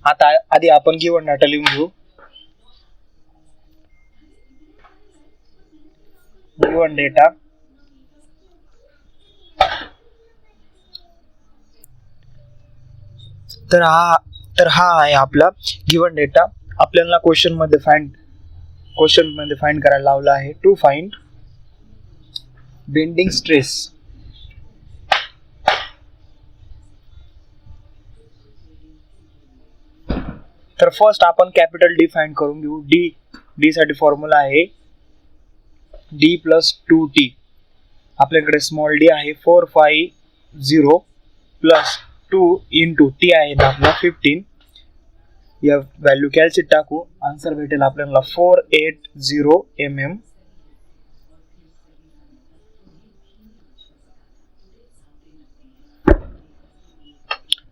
आता आधी आपण गिवन डाटा लिहून घेऊ. गिवन डेटा तर हा आहे आपला गिवन डेटा. आपल्याला क्वेश्चन मध्ये फाइंड करायला लावला आहे. To find bending stress. तर फर्स्ट आपण कॅपिटल डी फाइंड करून घेऊ. डी साठी फॉर्म्युला आहे डी प्लस 2t. आपल्याकडे स्मॉल डी आहे 450 प्लस 2 इंटू टी आहे आपला 15. या व्हॅल्यू कॅल्शियम टाकू. आन्सर भेटेल आपल्याला 480 mm.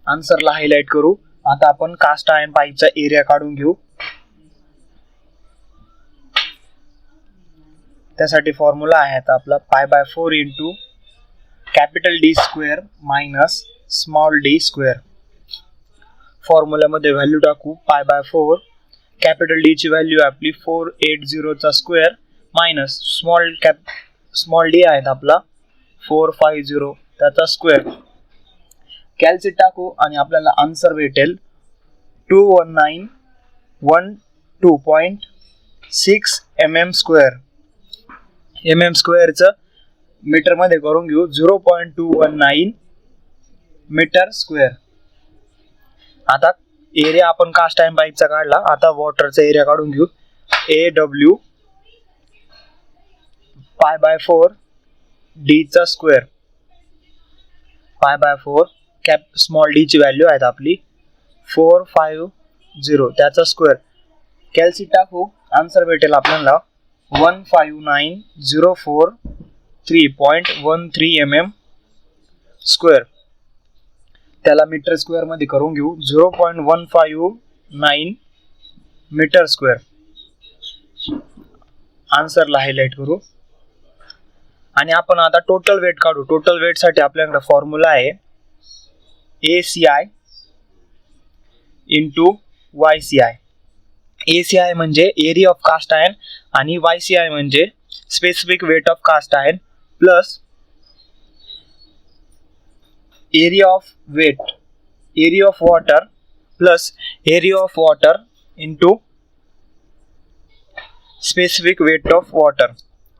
आन्सरला हायलाइट करू. आता आपण कास्ट आयर्न पाईपचा एरिया काढून घेऊ. त्यासाठी फॉर्म्युला आहे आता आपला π/4 into capital D square minus small D square. फॉर्म्युल्यामध्ये व्हॅल्यू टाकू. π/4 कॅपिटल डी ची व्हॅल्यू आपली 480 चा स्क्वेअर मायनस स्मॉल डी आहे आपला 450 त्याचा स्क्वेअर. कॅल्शियम टाकू आणि आपल्याला आन्सर भेटेल 2191.2.6 mm². mm² मीटर मध्ये करून घेऊ. 0.219 मीटर². आता एरिया आपण कास्ट आयर्न पाईपचा काढला. आता वॉटरचा एरिया काढून घेऊ. AW π/4 डी चा स्क्वेअर. π/4 स्मॉल डी ची व्हॅल्यू आहे आपली 450 त्याचा स्क्वेअर. कॅल्शियम टाकू. आन्सर भेटेल आपल्याला 159,043.13 mm². त्याला मीटर स्क्वेअर मध्ये करून घेऊ. 0.159 मीटर². आन्सरला हायलाइट करू आणि आपण आता टोटल वेट काढू. टोटल वेट साठी आपल्याकडे फॉर्म्युला आहे ACI इंटू YCI. ACI म्हणजे एरिया ऑफ कास्ट आयर्न आणि YCI म्हणजे specific weight of cast iron plus area of water plus area of water into specific weight of water.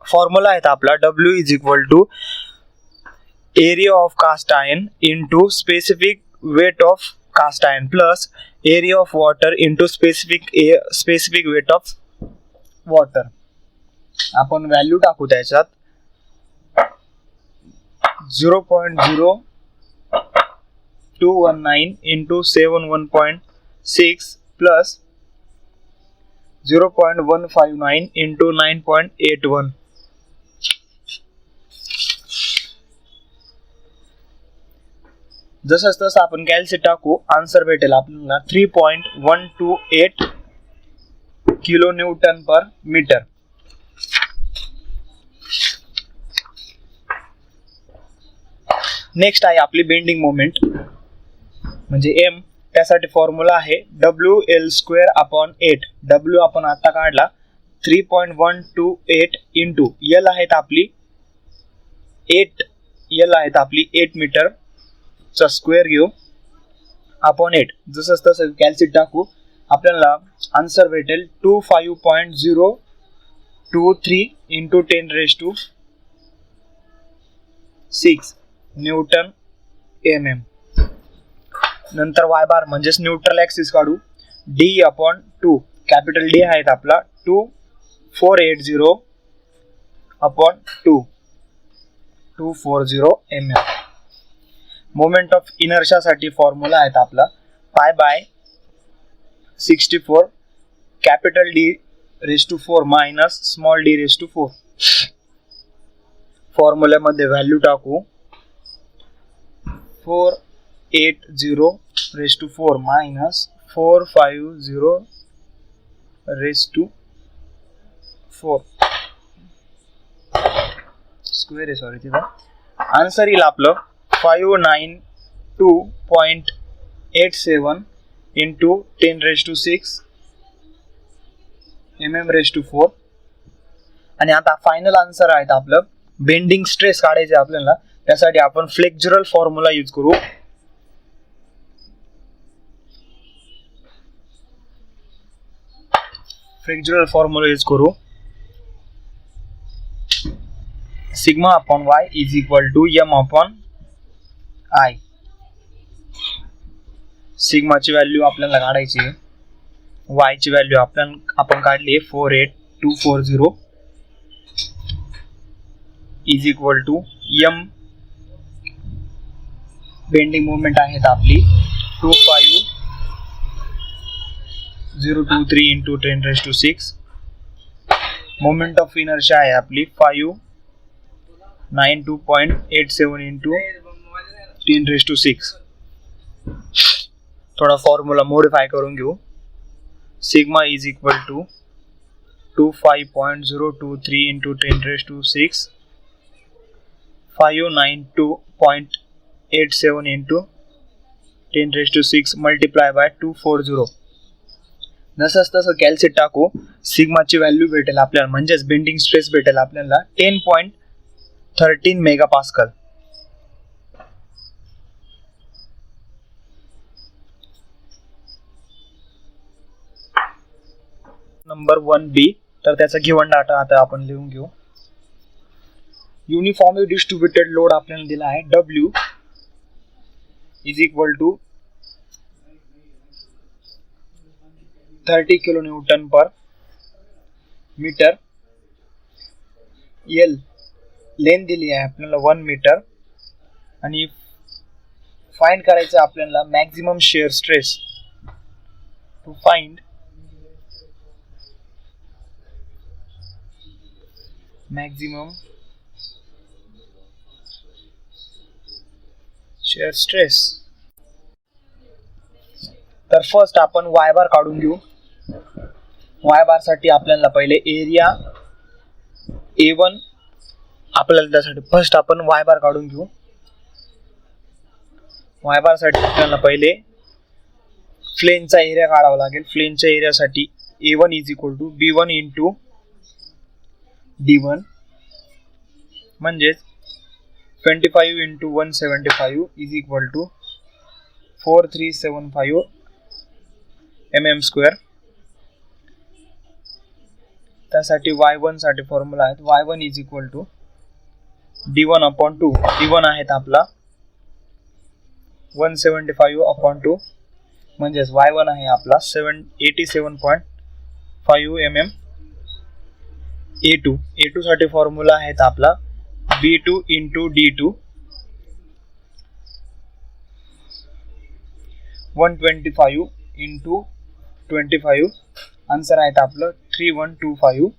Formula आहे आपला W is equal to area of cast iron into specific weight of cast iron plus area of water into specific weight of water. आपण value टाकू त्याच्यात 0.0219 into 71.6 plus 0.159 into 9.81. जसंच तसं आपण calcium टाकू. Answer भेटेल आपल्याला 3.128 किलो न्यूटन पर metre. Next आहे आपली बेंडिंग मोमेंट म्हणजे M. त्यासाठी फॉर्म्युला आहे WL²/8. W आपण आता काढला 3.128 इंटू L आहेत आपली 8 मीटर चा स्क्वेअर घेऊ अपॉन 8. जसंच तसं कॅल्शियम टाकू. आपल्याला आन्सर भेटेल 25.023 इंटू 10⁶ न्यूटन mm. नंतर Y बार म्हणजेच न्यूट्रल ऍक्सिस काढू. D/2 कॅपिटल D आहेत आपला 480/2 240 mm. मोमेंट ऑफ इनर्शिया साठी फॉर्म्युला आहे आपला π/64 capital D⁴ minus small D⁴. फॉर्म्युल्यामध्ये व्हॅल्यू टाकू. 480/4 मायनस 450/4 स्क्वेअर आहे. सॉरी तिथं आन्सर येईल आपलं 592.87 इंटू 10⁶ mm⁴. आणि आता फायनल आन्सर आहे आपलं बेंडिंग स्ट्रेस काढायचे आपल्याला. त्यासाठी आपण फ्लेक्झरल फॉर्म्युला यूज करू. Sigma upon y is equal to m upon I. सिग्माची व्हॅल्यू आपल्याला काढायची आहे. y ची व्हॅल्यू आपण काढली आहे 48240 is equal to m bending moment आहेत आपली 25023 इंटू 10⁶. मोमेंट ऑफ इनर्शिया आहे आपली 592.87 इंटू 10⁶. थोडा फॉर्म्युला मॉडिफाय करून घेऊ. Sigma is equal to 25.023 into 10⁶, 592.87 into 10⁶ multiply by 240. जसंच तसं कॅल्सिट टाकू. सिग्माची व्हॅल्यू भेटेल आपल्याला, म्हणजेच बेंडिंग स्ट्रेस भेटेल आपल्याला 10.13 मेगापास्कल. Number 1B. तर त्याचा गिव्हन डाटा आता आपण लिहून घेऊ. युनिफॉर्मली डिस्ट्रीब्युटेड लोड आपल्याला दिला आहे W is equal to 30 kilonewton per metre. L length दिली आहे आपल्याला 1 मीटर. आणि फाइंड करायचं आपल्याला maximum shear stress. To find maximum shear stress. तर फर्स्ट आपण y बार काढून घेऊ. y बार साठी आपल्याला पहिले एरिया A1 आपल्याला त्यासाठी फर्स्ट आपण y बार काढून घेऊ. y बार साठी आपल्याला पहिले फ्लेनचा एरिया काढावा लागेल. फ्लेनच्या एरियासाठी A1 is equal to B1 into D1 म्हणजेच 25 into 175 is equal to 4375 mm². त्यासाठी y1 साठी फॉर्म्युला आहे y1 is equal to D1 upon 2. D1 आहेत आपला 175 अपॉन 2 म्हणजेच y1 आहे आपला 87.5 mm. A2 साठी फॉर्म्युला आहेत आपला B2 into D2 125 into 25. Answer आहे आपलं 3125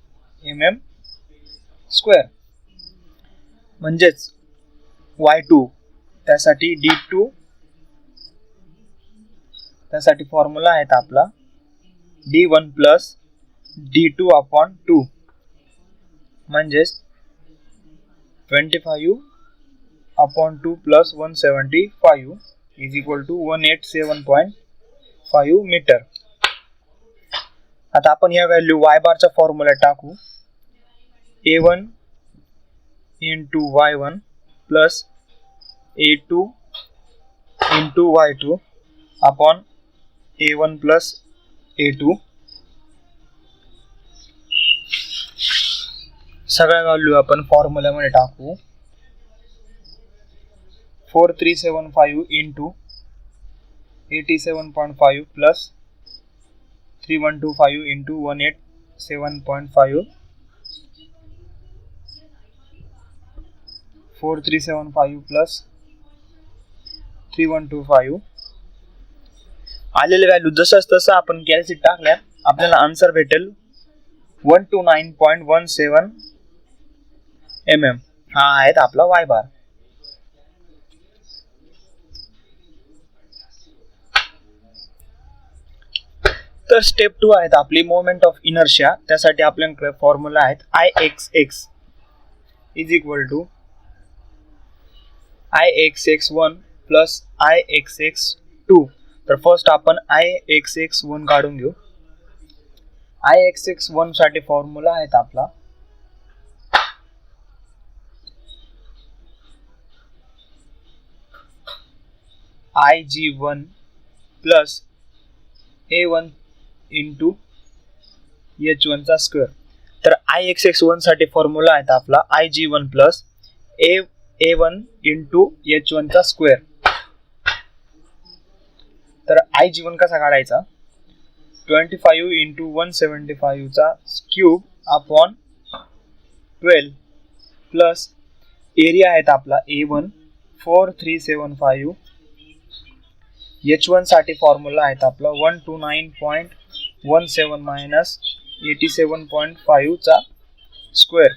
mm². म्हणजेच y2 त्यासाठी D2 त्यासाठी फॉर्म्युला आहे आपला D1 प्लस D2 अपॉन 2 म्हणजेच 25 upon 2 plus 175 is equal to 187.5 metre. आता आपण या व्हॅल्यू y बारच्या फॉर्म्युल्यात टाकू. A1 into y1 plus A2 into y2 upon A1 plus A2. सगळ्या व्हॅल्यू आपण फॉर्म्युल्यामध्ये टाकू. 4375 इंटू 87.5 प्लस 3125 इंटू 187.5. 4375 प्लस 3125 आलेले व्हॅल्यू जसंच तसं आपण कॅल्सिट टाकल्या आपल्याला आन्सर भेटेल 129.17 mm. हा आहे आपला y बार. तर स्टेप 2 आहेत आपली मोमेंट ऑफ इनर्शिया. त्यासाठी आपल्याकडे फॉर्म्युला आहेत Ixx is equal to Ixx1 plus Ixx2 तर फर्स्ट आपण Ixx1 काढून घेऊ. Ixx1 साठी फॉर्म्युला आहेत आपला Ig1 plus A1 into H1 चा स्क्वेअर. तर Ixx1 साठी फॉर्म्युला आहे आपला Ig1 plus A1 into H1 चा स्क्वेअर. तर Ig1 कसा काढायचा 25 इंटू 175 चा क्यूब अपॉन 12 प्लस एरिया आहे आपला A1 4375. H1 साठी फॉर्म्युला आहे आपला 129.17 मायनस 87.5 चा स्क्वेअर.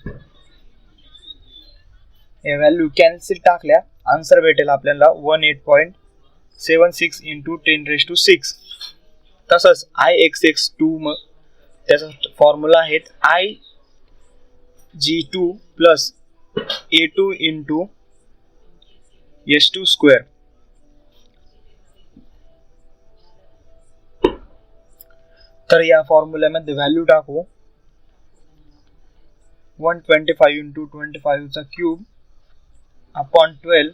हे व्हॅल्यू कॅन्सल टाकल्या आन्सर भेटेल आपल्याला 18.76 इंटू 10⁶. तसंच Ixx2 त्याचा फॉर्म्युला आहे Ig2 plus A2 into H2 square. तर या फॉर्म्युल्यामध्ये व्हॅल्यू टाकू 125 इंटू 25 चा cube upon 12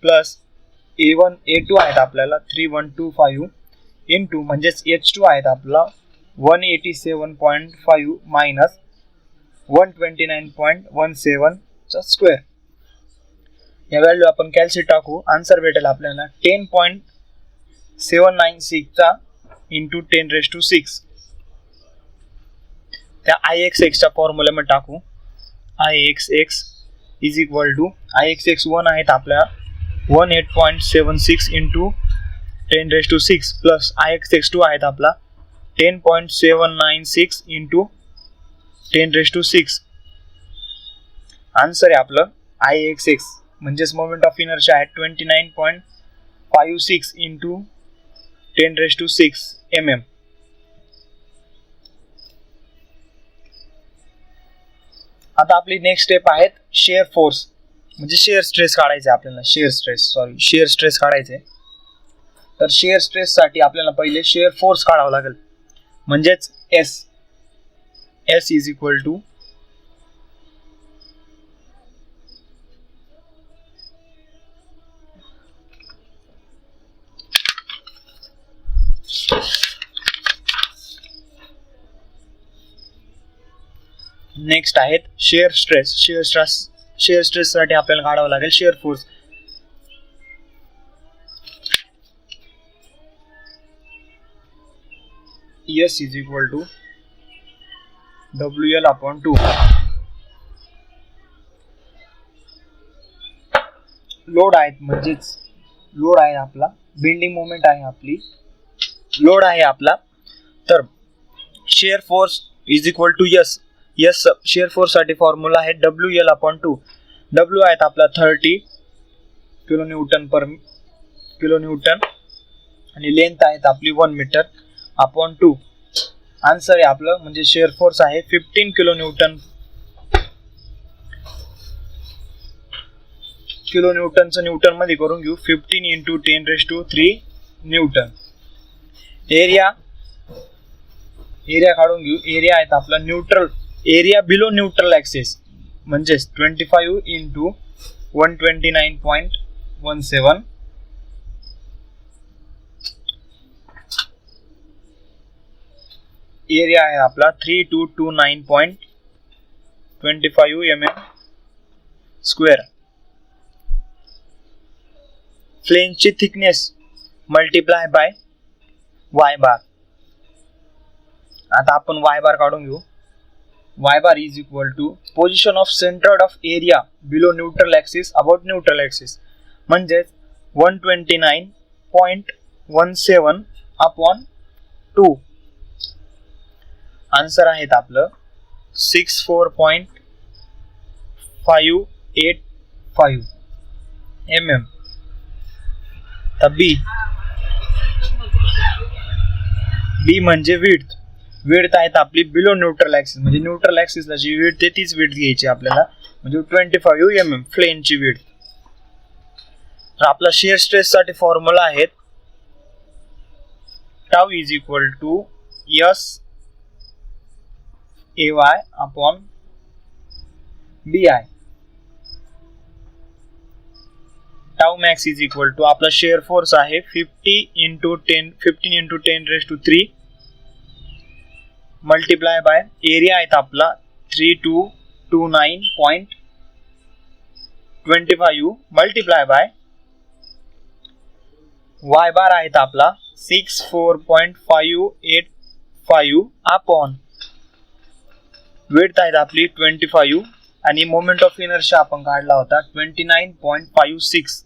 plus A1 A2 आहेत आपल्याला 3125 इंटू म्हणजेच H2 आहेत आपला 187.5 मायनस 129.17 चा स्क्वेअर. या व्हॅल्यू आपण कॅल्सी टाकू आन्सर भेटेल आपल्याला 10.796 चा इंटू 10⁶. त्या Ixx च्या फॉर्म्युल्यामध्ये टाकू Ixx is equal to Ixx1 आहेत आपल्या 18.76 इंटू 10⁶ प्लस Ixx2 आहेत आपला 10.796 इंटू 10⁶. आन्सर आहे आपलं Ixx म्हणजेच मोमेंट ऑफ इनर्शिया आहे 29.56 इंटू 10⁶ mm. आता आपली नेक्स्ट स्टेप आहेत शेअर फोर्स म्हणजे शेअर स्ट्रेस काढायचे आपल्याला. शेअर स्ट्रेस काढायचे. तर शेअर स्ट्रेस साठी आपल्याला पहिले शेअर फोर्स काढावा लागेल म्हणजेच S is equal to next आहेत शेअर स्ट्रेस. शेअर स्ट्रेस साठी आपल्याला काढावं लागेल shear force. S is equal to WL upon 2. Load आहेत म्हणजेच लोड आहे आपला बेंडिंग मोमेंट आहे आपली लोड आहे आपला. तर shear force is equal to S. Shear force साठी फॉर्म्युला आहे WL अपॉन 2. W आहेत आपला 30 किलोन्यूटन आणि लेंथ आहेत आपली 1 मीटर अपॉन 2. आन्सर आहे आपलं म्हणजे शेअर फोर्स आहे 15 किलोन्यूटनचं न्यूटन मध्ये करून घेऊ 15 इंटू 10⁵ न्यूटन. एरिया काढून घेऊ. एरिया आहेत आपला neutral area below neutral axis म्हणजेच 25 इंटू 129.17 एरिया आहे आपला 3229.25 mm स्क्वेअर. फ्लेंजची थिकनेस मल्टिप्लाय बाय y बार. आता आपण y बार काढून घेऊ. y bar is equal to position of center of area below neutral axis about neutral axis म्हणजे 129.17 upon 2. Answer आहेत आपलं 64.585 mm. तर B म्हणजे विड्थ आहेत आपली बिलो न्यूट्रल ऍक्सिस म्हणजे न्यूट्रल ऍक्सिसला जी विड्थ आहे तीच विड्थ घ्यायची आपल्याला म्हणजे 25 mm फ्लेंजची विड्थ. तर आपला शिअर स्ट्रेस साठी फॉर्म्युला आहेत tau is equal to S AY upon BI. Tau max is equal to आपला शेअर फोर्स आहे 15 into 10 raised to 3 multiply by area आहे आपला 3229.25 मल्टिप्लाय बाय y बार आहे आपला 64.585 अपॉन विड्थ आहे आपली 25 आणि मोमेंट ऑफ इनर्शिया आपण काढला होता 29.56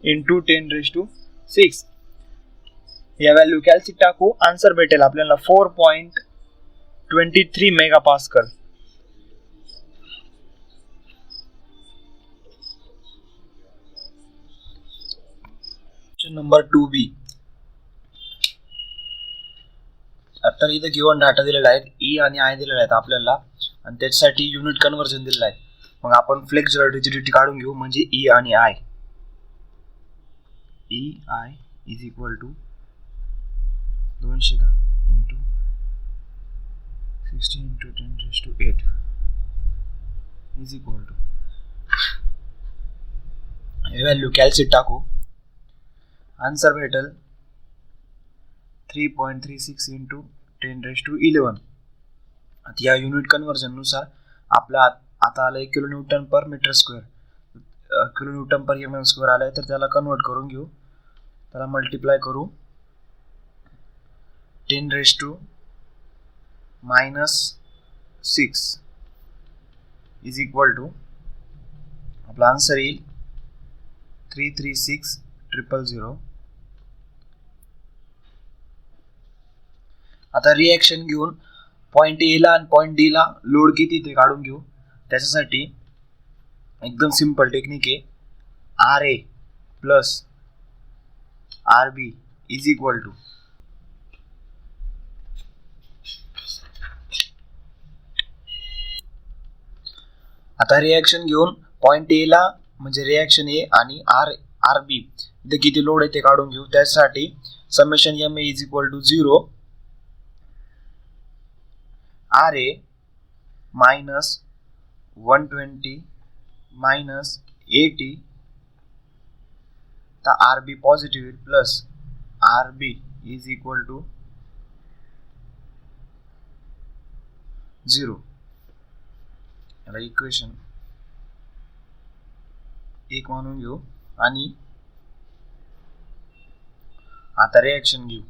into 10 raised to 6. या व्हॅल्यू कॅल्सी टाकू आन्सर भेटेल आपल्याला 4.23 मेगापास्कल. Number 2B. आता इथे गिवन डाटा दिलेला आहे ई आणि आय दिलेला आहेत आपल्याला आणि त्याच्यासाठी युनिट कन्व्हर्जन दिलेलं आहे. मग आपण फ्लेक्सुरल रिजिडिटी काढून घेऊ म्हणजे ई आणि I. E I is equal to 210 into 16 into 10 raised to 8 is equal to value कॅल्सी टाकू आन्सर भेटेल 3.36 into 10 raised to 11. आता या युनिट कन्व्हर्जन नुसार आपला आता आलं किलो न्यूटन पर मीटर स्क्वेअर, किलो न्यूटन पर एम एम स्क्वेअर आलाय तर त्याला कन्वर्ट करून घेऊ. त्याला मल्टिप्लाय करू 10 raised to -6 is equal to आपला आन्सर येईल 336,000. आता रिएक्शन घेऊन पॉइंट ए ला आणि पॉइंट डी ला लोड किती ते काढून घेऊ. त्याच्यासाठी एकदम सिंपल टेक्निक आहे R A plus R B is equal to आता रिएक्शन घेऊन पॉइंट ए ला म्हणजे रिएक्शन ए आणि आर बी इथे किती लोड आहे ते काढून घेऊ. त्यासाठी summation M A is equal to 0 R A minus 120 minus 80 तर R B positive plus R B is equal to 0. याला इक्वेशन 1 मानून घेऊ आणि आता रिएक्शन घेऊ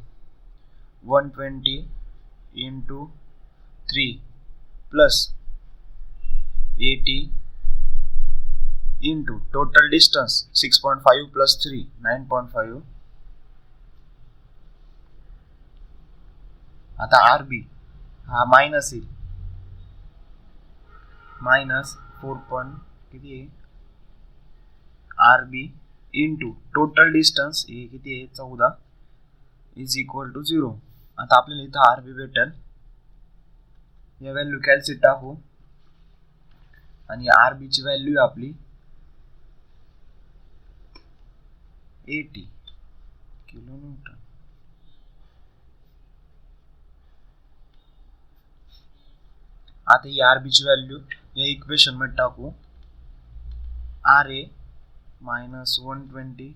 120 into 3 plus 80 into total distance 6.5 plus 3 9.5. आता आर बी हा मायनस येईल मायनस 4 किती आहे R B into total distance हे किती आहे 14 इज इक्वल टू 0. आता आपल्याला इथं आर बी भेटेल. या व्हॅल्यू कॅल्सी टाकू आणि आर बी ची व्हॅल्यू आपली 80 किलो न्यूटन. आता ही आर बी ची व्हॅल्यू या इक्वेशन मध्ये टाकू R A minus 120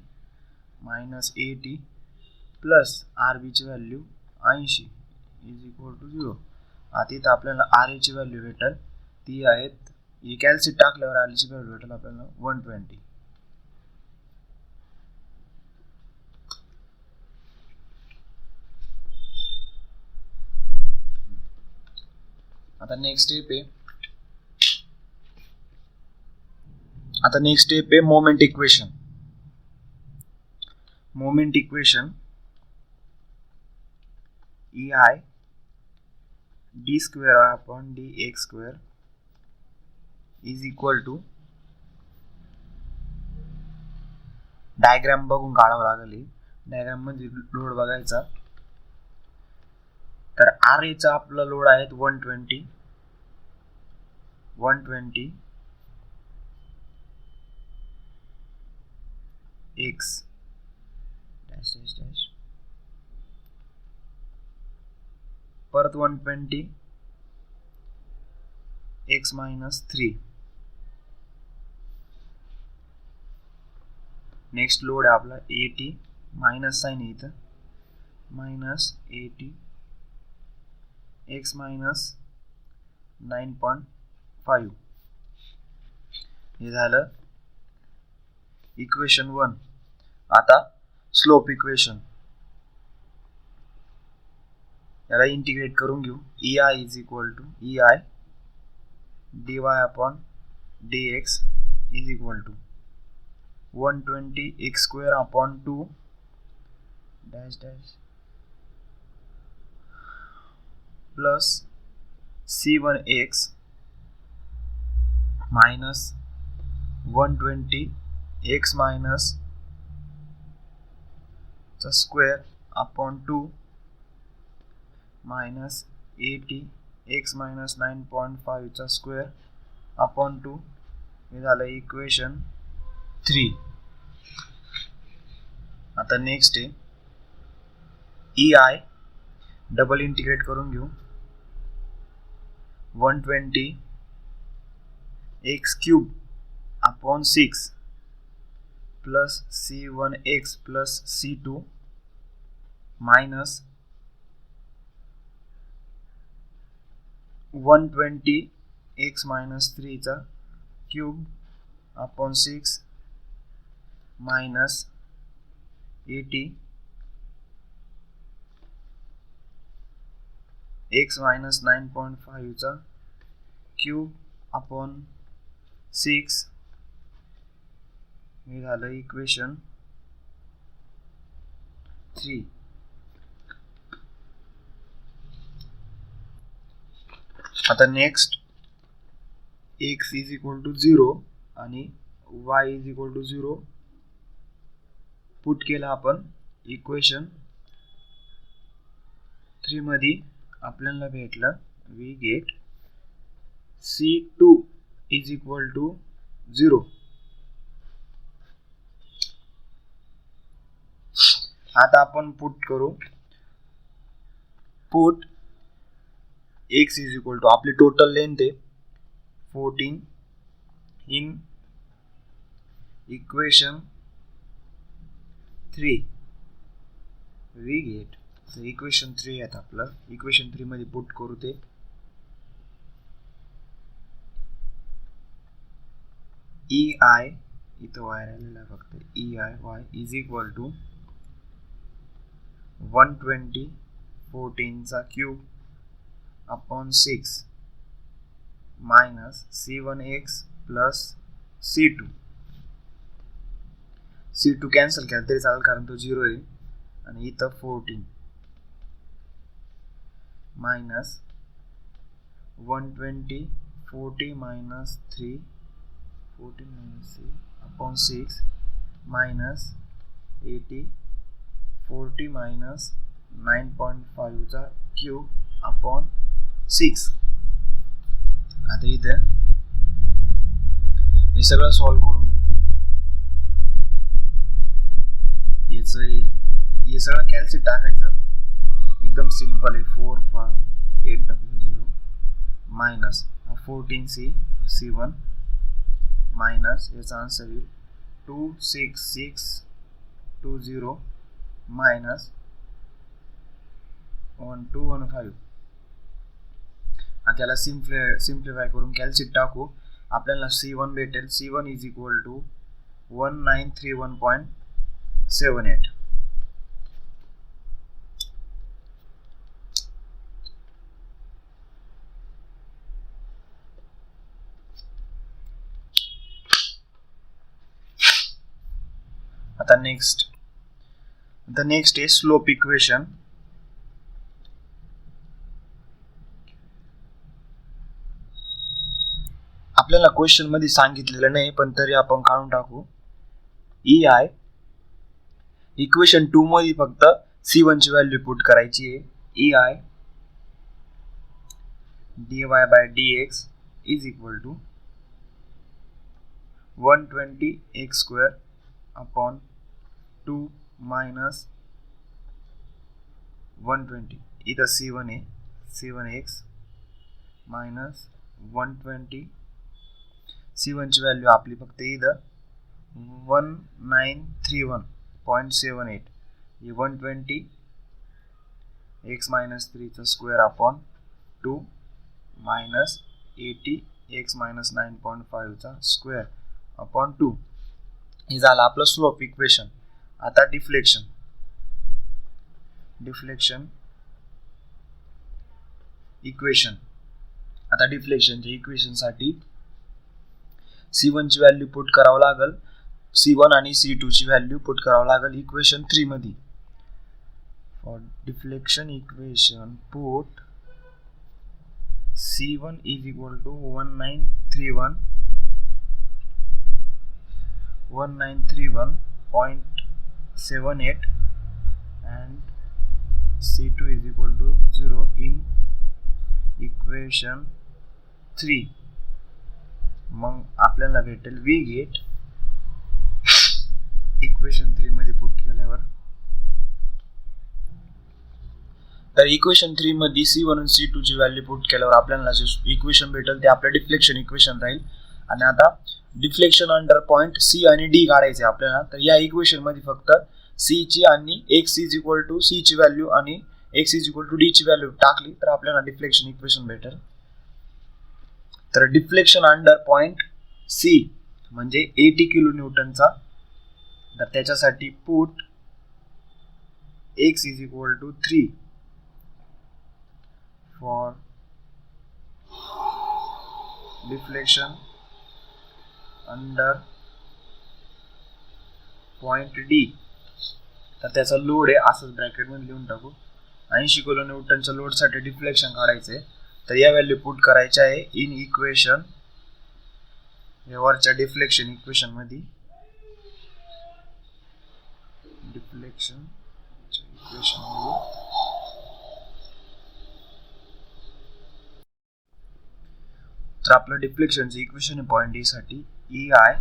minus 80 plus R B ची व्हॅल्यू 80 इज इक्वल टू 0. आता इथं आपल्याला आर ए ची व्हॅल्यू भेटेल ती आहेत ही कॅल्सी टाकल्यावर आर ची व्हॅल्यू भेटेल आपल्याला 120. आता नेक्स्ट स्टेप आहे moment equation. Moment equation E I D square upon D X square is equal to diagram बघून काढावं लागेल. डायग्राम मध्ये लोड बघायचा तर आर ए चा आपला लोड आहे 120 x डॅश डॅश डॅश परत 120 x minus 3. नेक्स्ट लोड आहे आपला 80 मायनस साइन आहे इथं मायनस 80 x minus 9.5. हे झालं इक्वेशन 1. आता स्लोप इक्वेशन याला इंटिग्रेट करून घेऊ. EI is equal to EI dy upon dx is equal to 120 x square upon 2 dash dash plus C1x minus 120 x minus चा square upon 2 minus 80 x minus 9.5 चा square upon 2. हे झालं equation 3. आता next आहे EI double integrate करून घेऊ. 120 x cube upon 6 plus C1x plus C2 minus 120 x minus 3 चा cube upon 6 minus 80 x minus 9.5 चा क्यूब अपॉन 6. हे झालं इक्वेशन 3. आता next x is equal to 0 आणि y is equal to 0 put केला आपण इक्वेशन 3 मध्ये आपल्याला भेटलं we get C2 is equal to 0. आता आपण पुट करू. Put x is equal to आपली टोटल लेंथ आहे 14 in equation 3 we get equation 3 आहे आपलं. इक्वेशन 3 मध्ये पुट करू ते EI इथं y राहिलेला फक्त EI y is equal to 120 14 चा cube upon 6 minus C1x plus C2. C2 cancel केला तरी चालेल कारण तो 0 आहे आणि इथं 14 minus 120 40 minus 3 14 minus 3 upon 6 minus 80 40 minus 9.5 चा क्यूब अपॉन 6. आता इथे हे सगळं सॉल्व करून घेऊ. याचं हे सगळं कॅल्सी टाकायचं एकदम सिंपल आहे. 4 5 8 0 माइनस 14 C1 माइनस याचा आन्सर येईल 2 6 6 2 0 माइनस 1 2 1 5. आता त्याला सिम्प्लिफाय करून कॅल्सी टाकू. आपल्याला C1 भेटेल. C1 is equal to 1931.78. आता नेक्स्ट आहे स्लोप इक्वेशन. आपल्याला क्वेश्चन मध्ये सांगितलेलं नाही पण तरी आपण काढून टाकू. EI इक्वेशन 2 मध्ये फक्त C1 ची व्हॅल्यू पुट करायची आहे. EI dy by dx is equal to 120 x square upon 2 minus 120. इथं C1 आहे 7x minus 120. C1 ची व्हॅल्यू आपली फक्त इथं 1931.78. 120 x minus 3 चा square upon 2 minus 80 x minus 9.5 चा स्क्वेअर अपॉन 2. हे झालं आपलं स्लोप इक्वेशन. आता डिफ्लेक्शन इक्वेशन. आता डिफ्लेक्शनच्या इक्वेशनसाठी C1 ची व्हॅल्यू पुट करावं लागेल, C1 आणि C2 ची व्हॅल्यू पुट करावं लागेल इक्वेशन 3 मध्ये. For deflection equation put C1 is equal to 1931.78 and C2 is equal to 0 in equation 3. मग आपल्याला भेटेल V गेट इक्वेशन 3 मध्ये पुट केल्यावर. तर इक्वेशन 3 मध्ये C1 आणि C2 ची व्हॅल्यू पुट केल्यावर आपल्याला जे इक्वेशन भेटेल ते आपलं डिफ्लेक्शन इक्वेशन राहील. आणि आता डिफ्लेक्शन अंडर पॉइंट C आणि D काढायचे आपल्याला. तर या इक्वेशन मध्ये फक्त C ची आणि x is equal to C ची व्हॅल्यू आणि x is equal to D ची व्हॅल्यू टाकली तर आपल्याला डिफ्लेक्शन इक्वेशन भेटेल. तर डिफ्लेक्शन अंडर पॉइंट C म्हणजे 80 किलो न्यूटनचा. तर त्याच्यासाठी put x is equal to 3 for deflection under point D. तर त्याचा लोड आहे असंच ब्रॅकेट मध्ये लिहून टाकू. 80 किलो न्यूटनच्या लोड साठी डिफ्लेक्शन काढायचे. तर या व्हॅल्यू पुट करायच्या आहे इन इक्वेशन वरच्या डिफ्लेक्शन इक्वेशन मध्ये. डिफ्लेक्शन इक्वेशन मध्ये तर आपलं डिफ्लेक्शनचं इक्वेशन आहे पॉइंट D साठी EI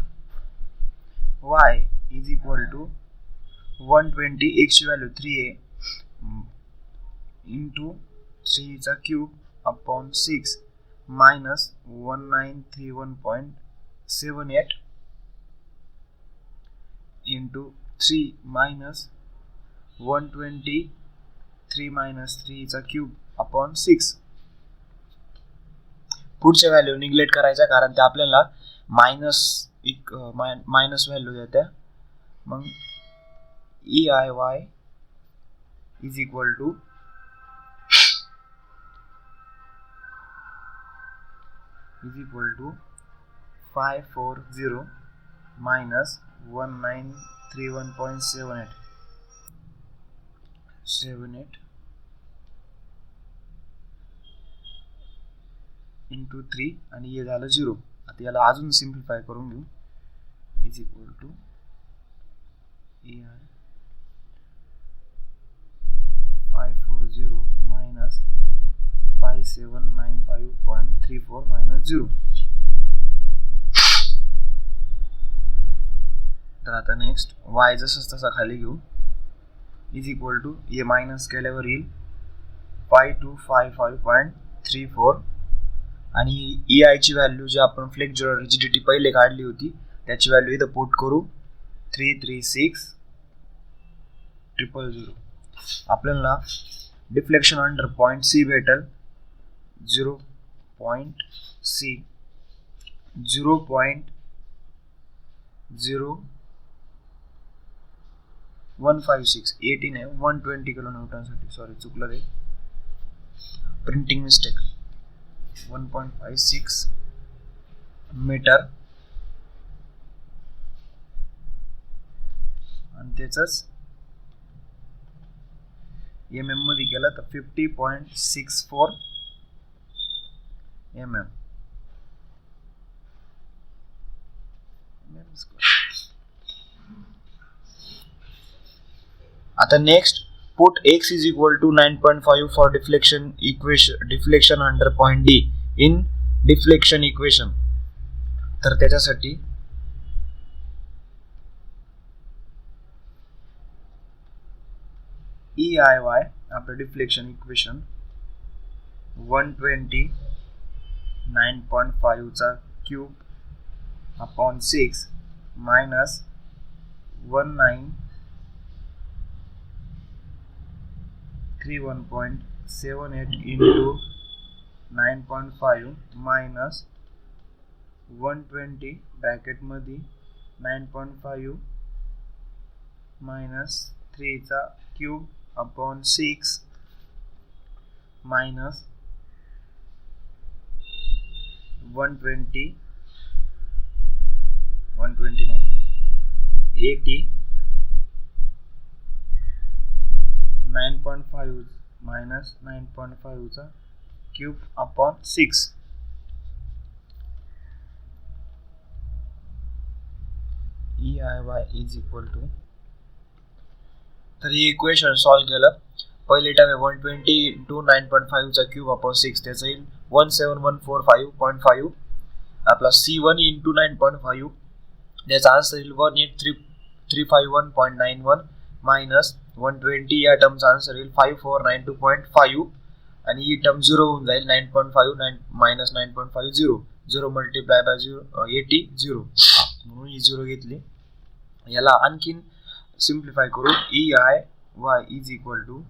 y is equal to 120 x ची व्हॅल्यू 3 आहे इंटू 3 चा cube upon 6 minus 1931.78 into 3 minus 123 minus 3 चा क्यूब अपॉन 6. पुढच्या व्हॅल्यू निग्लेक्ट करायच्या कारण ते आपल्याला मायनस व्हॅल्यू देते. मग EIY is equal to 540 minus 1931.78 into 3 आणि हे झालं 0. आता याला अजून सिम्प्लिफाय करून घेऊ. Is equal to EI 540 minus 5795.34 minus 0. तर आता नेक्स्ट y जसंच तसा खाली घेऊ. इज इक्वल टू हे मायनस केल्यावर येईल 5255.34 आणि EI ची व्हॅल्यू जी आपण फ्लेक्झुरल रिजिडिटी पहिले काढली होती त्याची व्हॅल्यू इथं पुट करू 336,000. आपल्याला डिफ्लेक्शन अंडर पॉइंट C भेटेल 0.156 80 नाही 120 किलो न्यूटन साठी. सॉरी चुकलं ते, प्रिंटिंग मिस्टेक. 1.56 मीटर आणि त्याचंच mm मध्ये केलं तर 50.64 mm. आता next put x is equal to 9.5 for deflection under point D in deflection equation. तर त्याच्यासाठी EIY आपलं डिफ्लेक्शन इक्वेशन 129.5 चा cube upon 6 minus 1931.78 into 9.5 minus 120 ब्रॅकेटमध्ये 9.5 minus 3 चा क्यूब अपॉन 6 मायनस 120 नाही 80 9.5 मायनस 9.5 चा cube upon 6 EIY is equal to. तर ही equation solve केलं. पहिले टर्म 120 इंटू 9.5 चा क्यूब अपॉन 6 त्याचा येईल 17145.5. आपला C1 इंटू 9.5 त्याचा आन्सर येईल 18351.91 मायनस 120 या टर्मचा आन्सर येईल 5492.5 आणि ही टर्म 0 होऊन जाईल 9.5 मायनस 9.5 0 मल्टिप्लाय बाय 80 म्हणून ही 0 घेतली. याला आणखीन सिम्प्लिफाय करू. EIY इज इक्वल टू,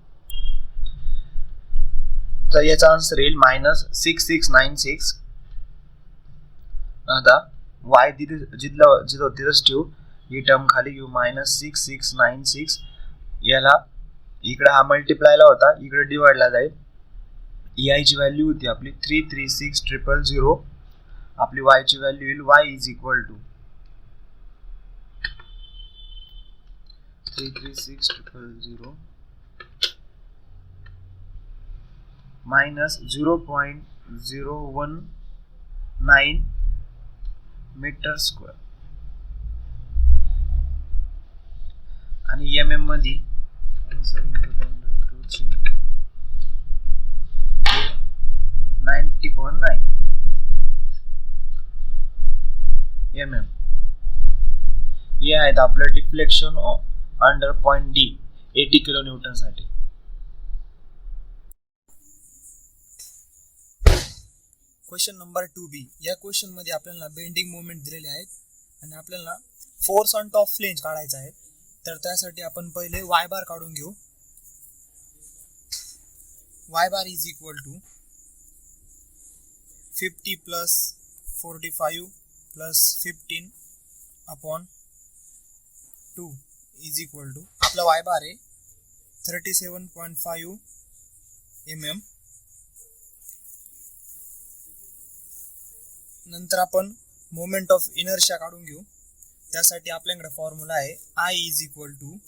तर याचा आन्सर येईल मायनस 6696. आता y जिथं तिथंच ठेवू, ही टर्म खाली घेऊ मायनस 6696. याला इकडे हा मल्टिप्लायला होता, इकडे डिवाइडला जाईल. EI ची व्हॅल्यू होती आपली 336000. आपली y ची व्हॅल्यू येईल y is equal to 336000 minus 0.019 metre square आणि MM मध्ये 90.9 mm. हे आहेत आपलं deflection under point D 80 kilo newton साठी. Question number 2B. या क्वेश्चन मध्ये आपल्याला बेंडिंग मोमेंट दिलेले आहेत आणि आपल्याला फोर्स ऑन टॉप फ्लेंज काढायचा आहे. तर त्यासाठी आपण पहिले y बार काढून घेऊ. y bar is equal to 50 plus 45 plus 15 upon 2 is equal to, आपला y बार आहे 37.5 mm. नंतर आपण मोमेंट ऑफ इनर्शिया काढून घेऊ. त्यासाठी आपल्याकडे फॉर्म्युला आहे I is equal to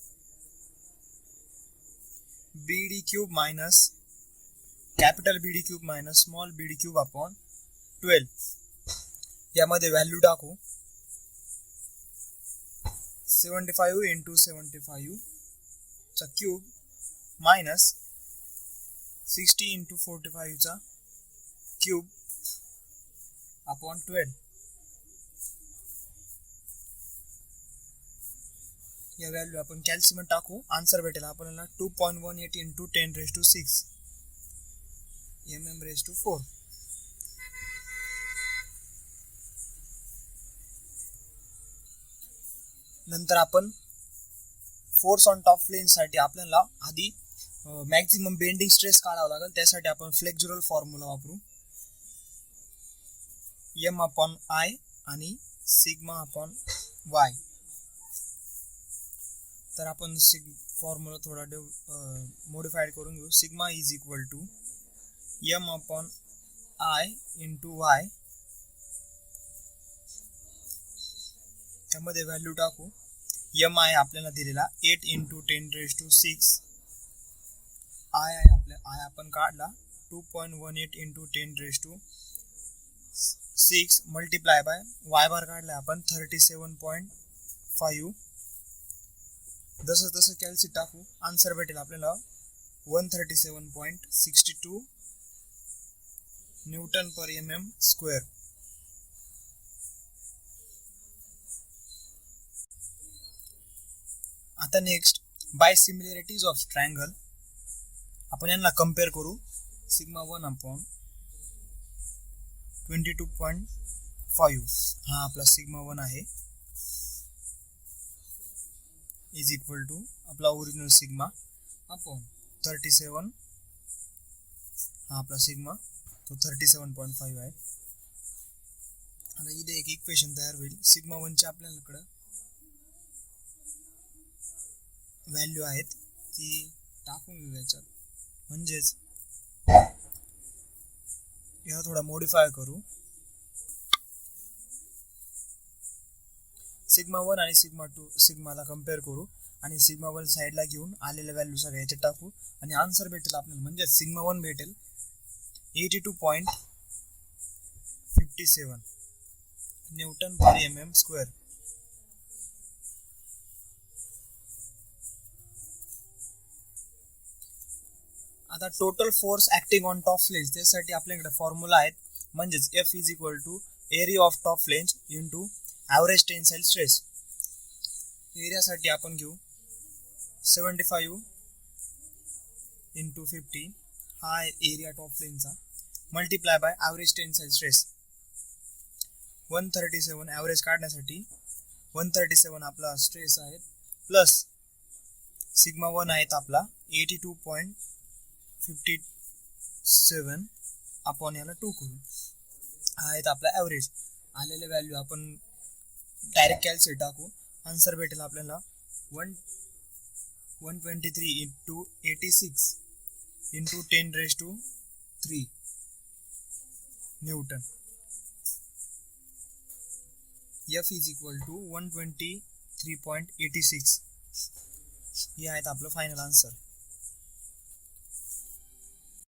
BD cube minus capital BD cube minus small BD cube upon 12. यामध्ये व्हॅल्यू टाकू 75 इंटू 75 चा क्यूब मायनस 60 इंटू 45 चा क्यूब अपॉन 12. या व्हॅल्यू आपण कॅल्शियम टाकू, आन्सर भेटेल आपल्याला 2.18 इंटू 10⁶ mm⁴. नंतर आपण फोर्स ऑन टॉप फ्लेंज साठी आपल्याला आधी मॅक्झिमम बेंडिंग स्ट्रेस काढावा लागेल. त्यासाठी आपण फ्लेक्झुरल फॉर्म्युला वापरू. M अपॉन I आणि सिग्मा अपॉन Y. तर आपण फॉर्म्युला थोडा मॉडिफाईड करून घेऊ. Sigma is equal to M upon I into Y. त्यामध्ये व्हॅल्यू टाकू. M आहे आपल्याला दिलेला 8 इंटू 10⁶. I आपण काढला 2.18 इंटू 10⁶ मल्टिप्लाय बाय Y बार काढला आपण 37.5. जसं तसं कॅल्सी टाकू, आन्सर भेटेल आपल्याला 137.62 न्यूटन पर mm². आता next by similarities of triangle आपण यांना कम्पेअर करू. सिग्मा 1 अपॉन 22.5 हा आपला सिग्मा 1 आहे इज इक्वल टू आपला ओरिजिनल सिग्मा अपॉन 37 हा आपला सिग्मा तो 37.5 आहे. आता इथे एक इक्वेशन तयार होईल. सिग्मा 1 ची आपल्याकडं व्हॅल्यू आहेत ती टाकून घेऊ याच्यात, म्हणजेच याला थोडा मॉडिफाय करू. सिग्मा 1 आणि सिग्मा 2 सिग्माला कम्पेअर करू आणि सिग्मा 1 साईडला घेऊन आलेल्या व्हॅल्यू सगळ्या याच्यात टाकू आणि आन्सर भेटेल आपल्याला, म्हणजे सिग्मा 1 भेटेल 82.57 न्यूटन पर mm स्क्वेअर. आता total force acting on top flange त्यासाठी आपल्याकडे फॉर्म्युला आहेत, म्हणजेच F is equal to area of top flange into average tensile stress. एरियासाठी आपण घेऊ 75 इंटू 50 हा एरिया टॉप फ्लेंजचा multiply by average tensile stress 137 average काढण्यासाठी 137 आपला स्ट्रेस आहे प्लस सिग्मा 1 आहेत आपला 82.57 अपॉन याला 2 करू. हा आहेत आपला ॲव्हरेज. आलेले व्हॅल्यू आपण डायरेक्ट कॅल्क्युलेट टाकू. आन्सर भेटेल आपल्याला 123 into 86 into 10⁻³ newton. F is equal to 123.86 हे आहेत आपलं फायनल आन्सर.